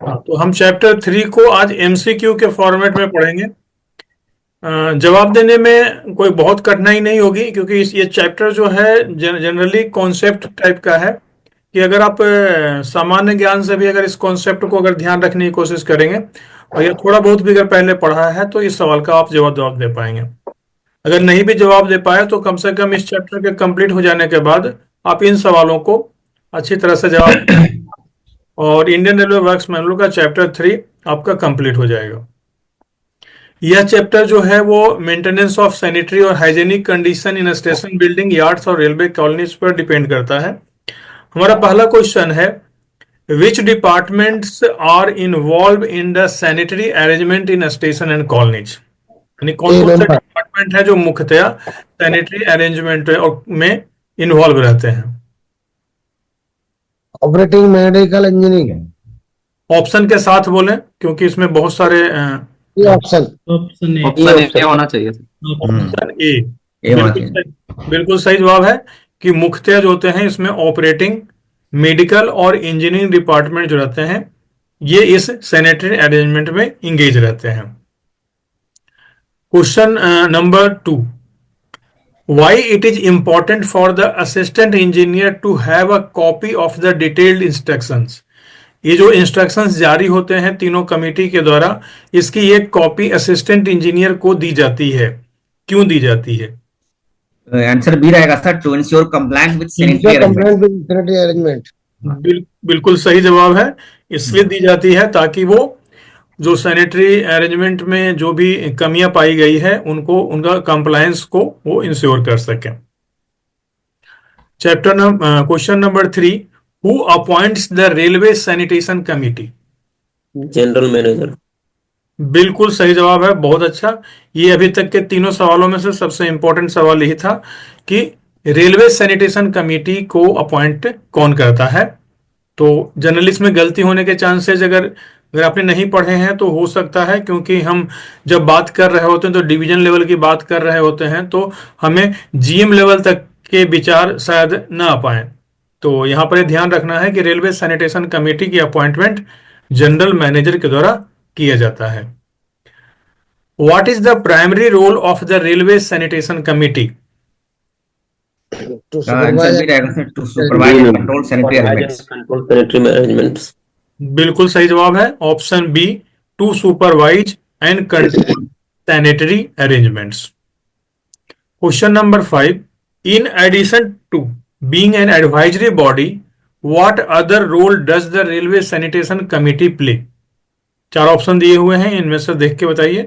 हाँ, तो हम चैप्टर 3 को आज एमसीक्यू के फॉर्मेट में पढ़ेंगे। जवाब देने में कोई बहुत कठिनाई नहीं होगी, क्योंकि ये चैप्टर जो है जनरली कॉन्सेप्ट टाइप का है कि अगर आप सामान्य ज्ञान से भी अगर इस कॉन्सेप्ट को अगर ध्यान रखने की कोशिश करेंगे और ये थोड़ा बहुत भी अगर पहले पढ़ा है तो इस सवाल का आप जवाब दे पाएंगे। अगर नहीं भी जवाब दे पाए तो कम से कम इस चैप्टर के कंप्लीट हो जाने के बाद आप इन सवालों को अच्छी तरह से जवाब और इंडियन रेलवे वर्क्स मैनुअल का चैप्टर 3 आपका कंप्लीट हो जाएगा। यह चैप्टर जो है वो मेंटेनेंस ऑफ सैनिटरी और hygienic condition in station building yards और रेलवे कॉलोनीज पर डिपेंड करता है। हमारा पहला क्वेश्चन है, which departments are involved in the sanitary arrangement in station and colonies. यानी कौन ए कौन से नंबर। डिपार्टमेंट है जो मुख्यतया सैनिटरी अरेंजमेंट में इन्वॉल्व रहते हैं। Operating medical engineering. ऑप्शन के साथ बोलें, क्योंकि इसमें बहुत सारे ये option option A. Option A होना चाहिए। ऑप्शन ए ए होना बिल्कुल चाहिए। सही, बिल्कुल सही जवाब है कि मुख्यतः जो होते हैं इसमें ऑपरेटिंग, मेडिकल और इंजीनियरिंग डिपार्टमेंट जो रहते हैं ये इस सैनिटरी अरेंजमेंट में इंगेज रहते हैं। Question number 2, why it is important for the assistant engineer to have a copy of the detailed instructions। ये जो इंस्ट्रक्शंस जारी होते हैं तीनों कमेटी के द्वारा, इसकी एक कॉपी असिस्टेंट इंजीनियर को दी जाती है। क्यों दी जाती है? आंसर बी रहेगा sir, to ensure compliance with sanitary compliance with sanitary arrangement. बिल्कुल सही जवाब है। इसलिए दी जाती है ताकि वो जो सैनिटरी अरेंजमेंट में जो भी कमियां पाई गई है उनको, उनका कंप्लायंस को वो इंश्योर कर सकें। Question number 3, who appoints the railway sanitation committee. General manager. बिल्कुल सही जवाब है, बहुत अच्छा। ये अभी तक के तीनों सवालों में से सबसे इंपॉर्टेंट सवाल यही था कि रेलवे सैनिटेशन कमेटी को अपॉइंट कौन करता है। तो जनरली इसमें गलती होने के चांसेस अगर आपने नहीं पढ़े हैं तो हो सकता है, क्योंकि हम जब बात कर रहे होते हैं तो डिवीजन लेवल की बात कर रहे होते हैं तो हमें जीएम लेवल तक के विचार शायद ना आ पाए। तो यहाँ पर ध्यान रखना है कि रेलवे सैनिटेशन कमेटी की अपॉइंटमेंट जनरल मैनेजर के द्वारा किया जाता है। What is the primary role of the railway sanitation committee? टू आंसर बी रहेगा sir, to supervise and control sanitary arrangements. Control sanitary arrangements. बिल्कुल सही जवाब है, option B, to supervise and control sanitary arrangements. Question number 5, in addition to being an advisory body, what other role does the railway sanitation committee play. चार option दिए हुए हैं, इनमें से देख के बताइए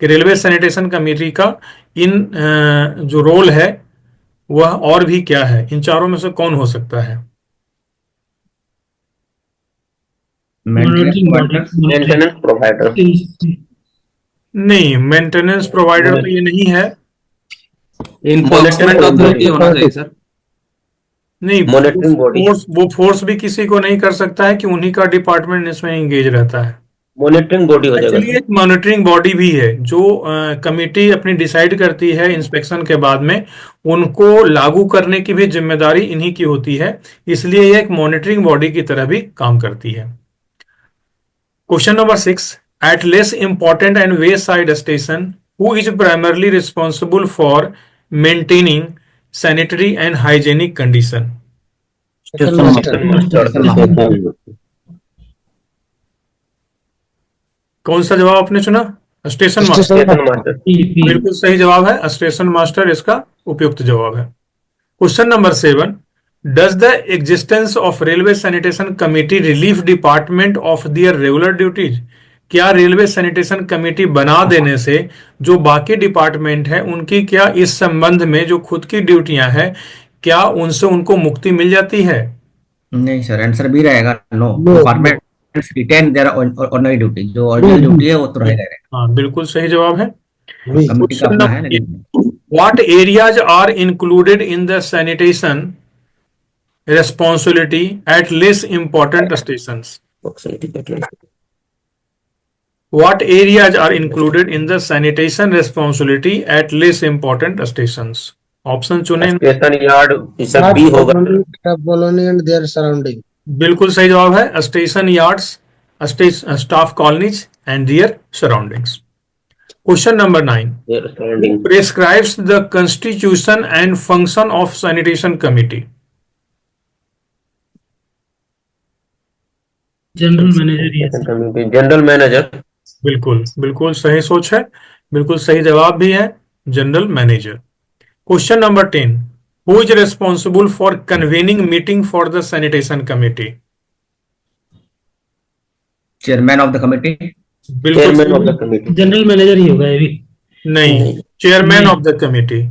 कि रेलवे सैनिटेशन कमेटी का इन जो रोल है वह और भी क्या है। इन चारों में से कौन हो सकता है? Maintenance provider. नहीं, मेंटेनेंस प्रोवाइडर तो ये नहीं है। इन्फोर्समेंट अथॉरिटी होना चाहिए सर। नहीं, मॉनिटरिंग बॉडी। वो फोर्स भी किसी को नहीं कर सकता है कि उन्हीं का डिपार्टमेंट इसमें एंगेज रहता है। मॉनिटरिंग बॉडी हो जाएगा एक्चुअली एक मॉनिटरिंग बॉडी भी है जो कमेटी अपनी डिसाइड करती है इंस्पेक्शन के बाद में, उनको लागू करने की भी जिम्मेदारी इन्हीं की होती है, इसलिए ये एक मॉनिटरिंग बॉडी की तरह भी काम करती है। Question number 6, at less important and way side station who is primarily responsible for maintaining sanitary and hygienic condition. कौन सा जवाब आपने चुना? Station master. बिल्कुल सही जवाब है, स्टेशन मास्टर इसका उपयुक्त जवाब है। Question number 7, does the existence of railway sanitation committee relief department of their regular duties. क्या रेलवे सैनिटेशन कमेटी बना देने से जो बाकी डिपार्टमेंट है उनकी क्या इस संबंध में जो खुद की ड्यूटियां हैं क्या उनसे उनको मुक्ति मिल जाती है? नहीं सर, आंसर बी रहेगा, no. Department retain their ordinary duty, जो ऑर्डिनरी ड्यूटी है वो तो रहेगा। हाँ, बिल्कुल सही जवाब है। कमेटी का अपना है लेकिन what areas are included in the sanitation responsibility at less important stations? What areas are included in the sanitation responsibility at less important stations? Option चुने। स्टेशन यार्ड, सब भी होगा। Colony and their surrounding. बिल्कुल सही जवाब है, station yards staff colonies and their surroundings. Question number 9. Their Who surrounding. prescribes the constitution and function of sanitation committee? General manager ही है Sanitation sir. committee. General manager. बिल्कुल बिल्कुल सही सोच है, बिल्कुल सही जवाब भी है, general manager. Question number 10. Who is responsible for convening meeting for the sanitation committee? Chairman of the committee. बिल्कुल Chairman of सही। the committee. जनरल मैनेजर ही होगा ये भी। नहीं, चेयरमैन नहीं। Of the committee.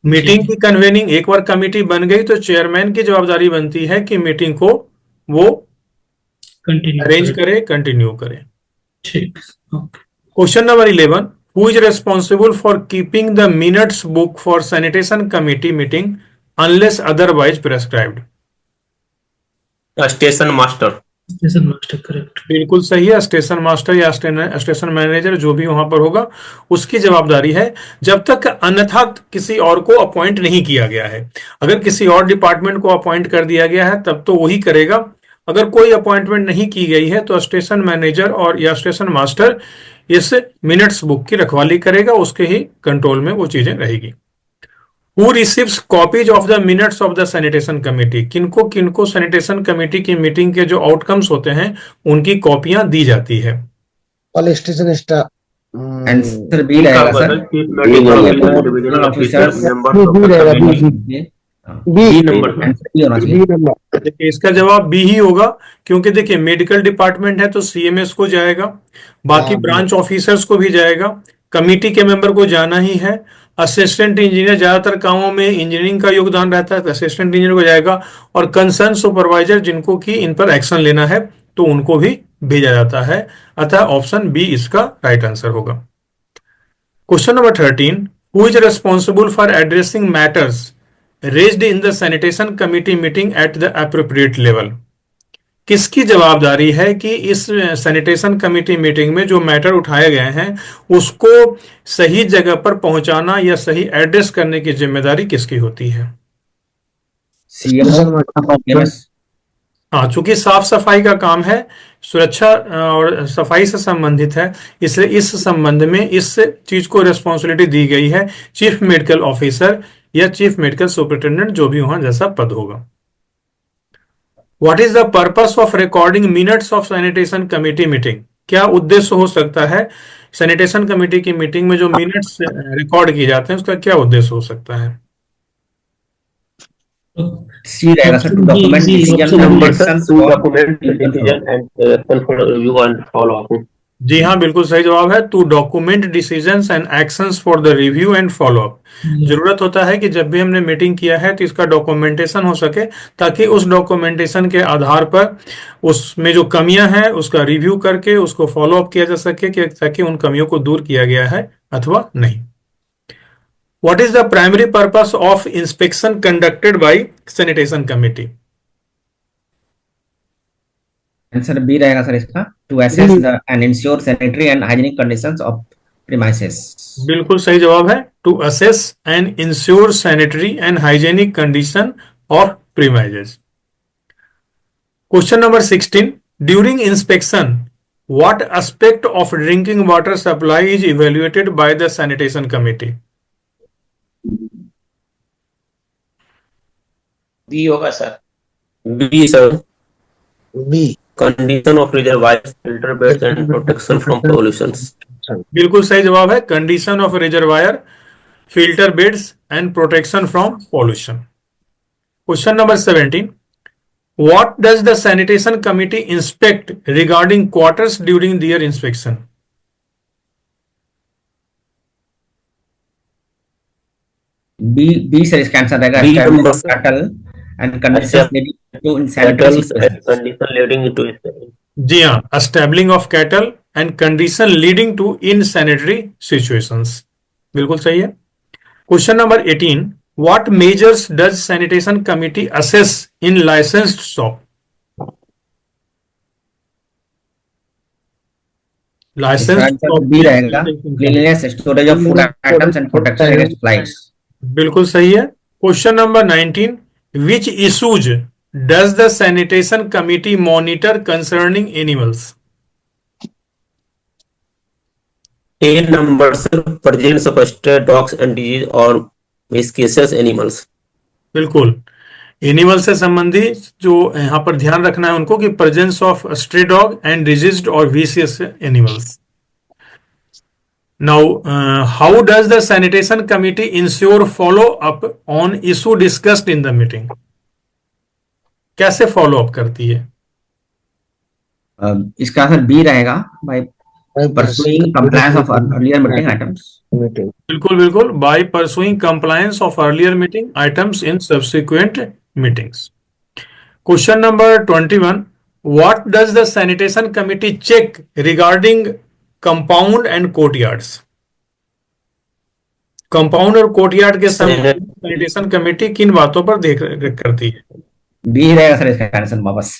मीटिंग की कन्वेनिंग, एक बार कमिटी बन गई तो चेयरमैन की जवाबदारी बनती है कि मीटिंग को वो कंटिन्यू अरेंज करे, कंटिन्यू करे। ठीक। Question number 11. Who is responsible for keeping the minutes book for sanitation committee meeting unless otherwise prescribed? Station master. Station master correct. बिल्कुल सही है, स्टेशन मास्टर या स्टेशन मैनेजर जो भी वहां पर होगा उसकी जवाबदारी है, जब तक अन्यथा किसी और को अपॉइंट नहीं किया गया है। अगर किसी और डिपार्टमेंट को अपॉइंट कर दिया गया है तब तो वही करेगा। अगर कोई अपॉइंटमेंट नहीं की गई है तो स्टेशन मैनेजर और या स्टेशन मास्टर इस मिनट्स बुक की रखवाली करेगा, उसके ही कंट्रोल में वो चीजें रहेगी। Who receives copies of the minutes of the sanitation committee? किनको किनको सैनिटेशन कमेटी की मीटिंग के जो आउटकम्स होते हैं उनकी कॉपियां दी जाती है? All station staff. Answer B रहेगा sir. Chief medical officer, Medical divisional officer, officers, members of B the रहेगा, committee. B B number. Answer B होना चाहिए। B number. देखिए इसका जवाब बी ही होगा, क्योंकि देखिए मेडिकल डिपार्टमेंट है तो सीएमएस को जाएगा, बाकी हाँ, ब्रांच ऑफिसर्स को भी जाएगा, कमेटी के मेंबर को जाना ही है। असिस्टेंट इंजीनियर, ज्यादातर कामों में इंजीनियरिंग का योगदान रहता है तो असिस्टेंट इंजीनियर को जाएगा, और कंसर्न सुपरवाइजर जिनको कि इन पर एक्शन लेना है तो उनको भी भेजा जाता है। अतः ऑप्शन बी इसका राइट आंसर होगा। Question number 13. Who is responsible for addressing matters raised in the sanitation committee meeting at the appropriate level? किसकी जवाबदारी है कि इस सैनिटेशन कमेटी मीटिंग में जो मैटर उठाए गए हैं उसको सही जगह पर पहुंचाना या सही एड्रेस करने की जिम्मेदारी किसकी होती है? सीएम। हाँ, चूंकि साफ सफाई का काम है, सुरक्षा और सफाई से संबंधित है, इसलिए इस संबंध में इस चीज को रिस्पॉन्सिबिलिटी दी गई है चीफ मेडिकल ऑफिसर या चीफ मेडिकल सुपरिटेंडेंट, जो भी वहां जैसा पद होगा। What is the purpose of recording minutes of sanitation committee meeting? क्या उद्देश्य हो सकता है सैनिटेशन कमेटी की मीटिंग में जो मिनट्स रिकॉर्ड किए जाते हैं उसका क्या उद्देश्य हो सकता है? सी रहेगा sir. To document decision Number and sir, actions to for document the decision and action for review and follow up. जी हाँ, बिल्कुल सही जवाब है, to document decisions and actions for the review and follow up. जरूरत होता है कि जब भी हमने मीटिंग किया है तो इसका डॉक्यूमेंटेशन हो सके, ताकि उस डॉक्यूमेंटेशन के आधार पर उसमें जो कमियां हैं उसका रिव्यू करके उसको फॉलो अप किया जा सके कि ताकि उन कमियों को दूर किया गया है अथवा नहीं। What is the primary purpose of inspection conducted by sanitation committee? Answer B रहेगा सर इसका। To assess the and ensure sanitary and hygienic conditions of premises. बिल्कुल सही जवाब है, to assess and ensure sanitary and hygienic condition of premises. Question number 16. During inspection what aspect of drinking water supply is evaluated by the sanitation committee? B होगा sir. B sir, B. condition of reservoirs, filter beds and protection from pollutions. बिल्कुल सही जवाब है, condition of reservoir, filter beds and protection from pollution. Question number 17. What does the sanitation committee inspect regarding quarters during their inspection? B sir इसका answer रहेगा। B establish number, of cattle and conditions leading to insanitary Cattle situations. condition leading to जी हाँ, stabling of cattle and condition leading to insanitary situations, बिल्कुल सही है। Question number 18. What measures does sanitation committee assess in licensed shop? इसका answer B रहेगा। Cleanliness, storage of food items and protection against flies. बिल्कुल सही है। Question number 19. Which issues does the sanitation committee monitor concerning animals? A number presence of stray dogs and disease or vicious animals. बिल्कुल, animal से संबंधित जो यहाँ पर ध्यान रखना है उनको कि presence of stray dog and diseased और vicious animals. Now how does the sanitation committee ensure follow up on issue discussed in the meeting? कैसे फॉलो अप करती है? इसका आंसर बी रहेगा, by by pursuing compliance of earlier meeting items. meeting. बिल्कुल बिल्कुल, by pursuing compliance of earlier meeting items in subsequent meetings. Question number 21, what does the sanitation committee check regarding compound and courtyards? Compound और courtyard के संबंध में sanitation committee किन बातों पर देख रेख करती है? बी रहेगा सर इसका आंसर वापस.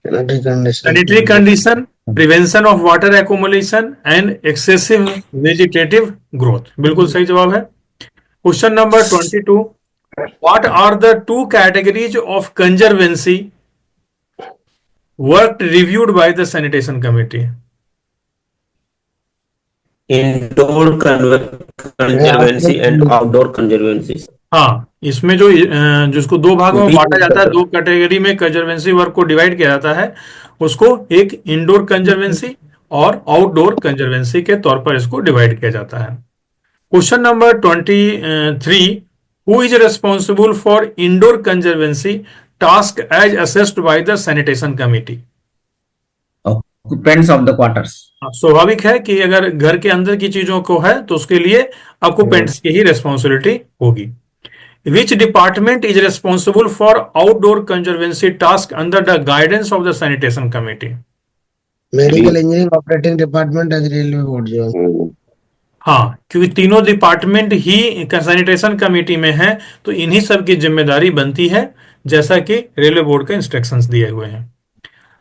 Sanitary condition. Sanitary condition, prevention of water accumulation and excessive vegetative growth. बिल्कुल सही जवाब है. Question number 22, what are the two categories of conservancy work reviewed by the sanitation committee? Indoor conservancy and outdoor conservancy. हाँ, इसमें जो जिसको दो भागों में बांटा जाता है, दो कैटेगरी में कंजर्वेंसी वर्क को डिवाइड किया जाता है, उसको एक इंडोर कंजर्वेंसी और आउटडोर कंजर्वेंसी के तौर पर इसको डिवाइड किया जाता है. Question number 23, who is responsible for indoor conservancy task as assessed by the sanitation committee? Occupants of the quarters. स्वाभाविक है कि अगर घर के अंदर की चीजों को है तो उसके लिए ऑक्यूपेंट्स की ही रेस्पॉन्सिबिलिटी होगी. Which department is responsible for outdoor conservancy task under the guidance of the sanitation committee? Medical engineering operating department as railway board जो. हाँ, क्योंकि तीनों डिपार्टमेंट ही सैनिटेशन कमेटी में है तो इन्हीं सब की जिम्मेदारी बनती है, जैसा कि रेलवे बोर्ड के इंस्ट्रक्शंस दिए हुए हैं.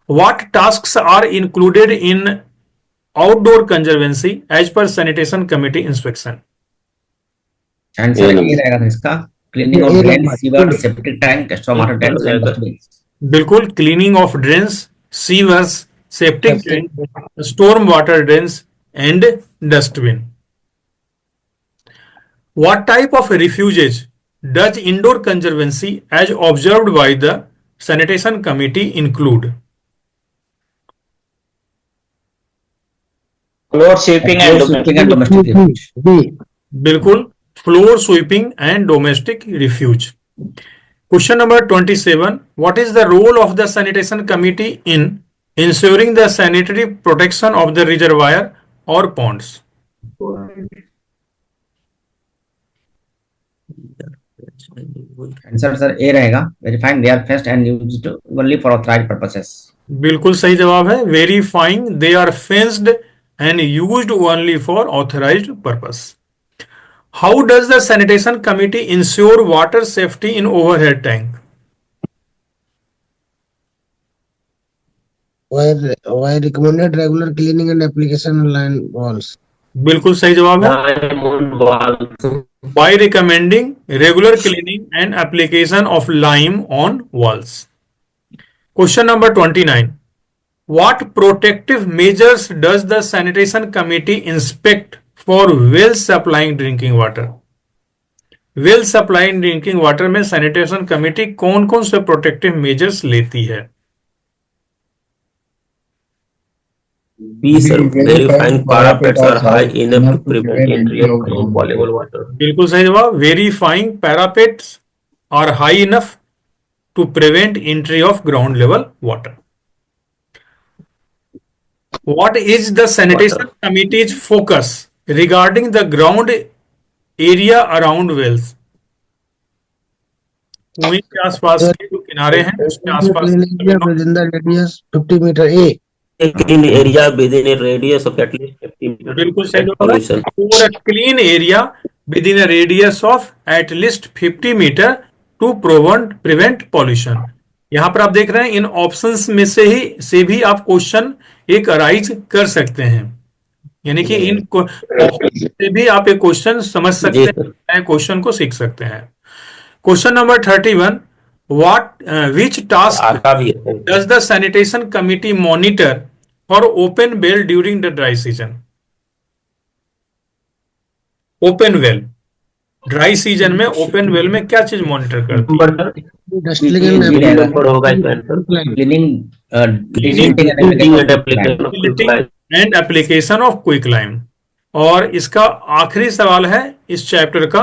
What tasks are included in outdoor conservancy as per sanitation committee instruction? Answer A रहेगा सर इसका, cleaning of drain, sewer, septic tank, storm water tanks and dustbins. बिल्कुल, cleaning of drains, sewers, septic tank, storm water drains and dustbin. What type of refuges does indoor conservancy as observed by the sanitation committee include? Floor sweeping and Sweeping and domestic refuge. B. बिल्कुल, floor sweeping and domestic refuge. Question number 27, what is the role of the sanitation committee in ensuring the sanitary protection of the reservoir or ponds? Answer sir A रहेगा, verifying they are fenced and used only for authorised purposes. बिल्कुल सही जवाब है, verifying they are fenced and used only for authorised purpose. How does the sanitation committee ensure water safety in overhead tank? Why recommended regular cleaning and application on line walls. बिल्कुल सही जवाब है, Diamond balls. By recommending regular cleaning and application of lime on walls. Question number 29, what protective measures does the sanitation committee inspect for well supplying drinking water? Well supplying drinking water में sanitation committee कौन कौन से protective measures लेती है? B, sir. Verifying parapets are high enough to prevent entry of non-potable water. बिल्कुल सही जवाब, verifying parapets are high enough to prevent entry of ground level water. What is the sanitation committee's focus regarding the ground area around wells? कुएं के आसपास के जो किनारे हैं उसके आसपास Within the radius 50 meter. A. In area within a radius of at least 50 meters. बिल्कुल सही जवाब Pollution. है, for a clean area within a radius of at least 50 meter to prevent pollution. यहाँ पर आप देख रहे हैं इन ऑप्शंस में से भी आप क्वेश्चन एक अराइज कर सकते हैं, यानी कि इन ऑप्शन से भी आप एक क्वेश्चन समझ सकते हैं, क्वेश्चन को सीख सकते हैं. क्वेश्चन नंबर 31, which task आगा भी है. does the sanitation committee monitor for open well during the dry season? Open well, dry season में ओपन वेल में क्या चीज मॉनिटर करती है? नंबर सर डस्टिंग ये एंड भी रहेगा। नंबर होगा इसका answer cleaning reading and application of quick and application of quick lime. और इसका आखिरी सवाल है इस चैप्टर का,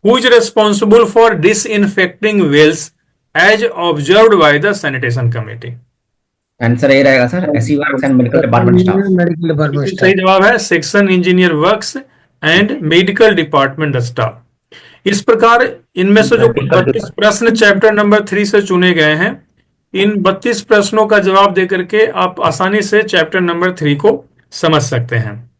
who is responsible for disinfecting wells as observed by the sanitation committee? Answer ये रहेगा sir, AC works and medical department staff. Medical department सही स्टाफ। जवाब है section engineer works and medical department staff. इस प्रकार इनमें से जो 32 प्रश्न चैप्टर नंबर 3 से चुने गए हैं, इन 32 प्रश्नों का जवाब देकर के आप आसानी से चैप्टर नंबर 3 को समझ सकते हैं।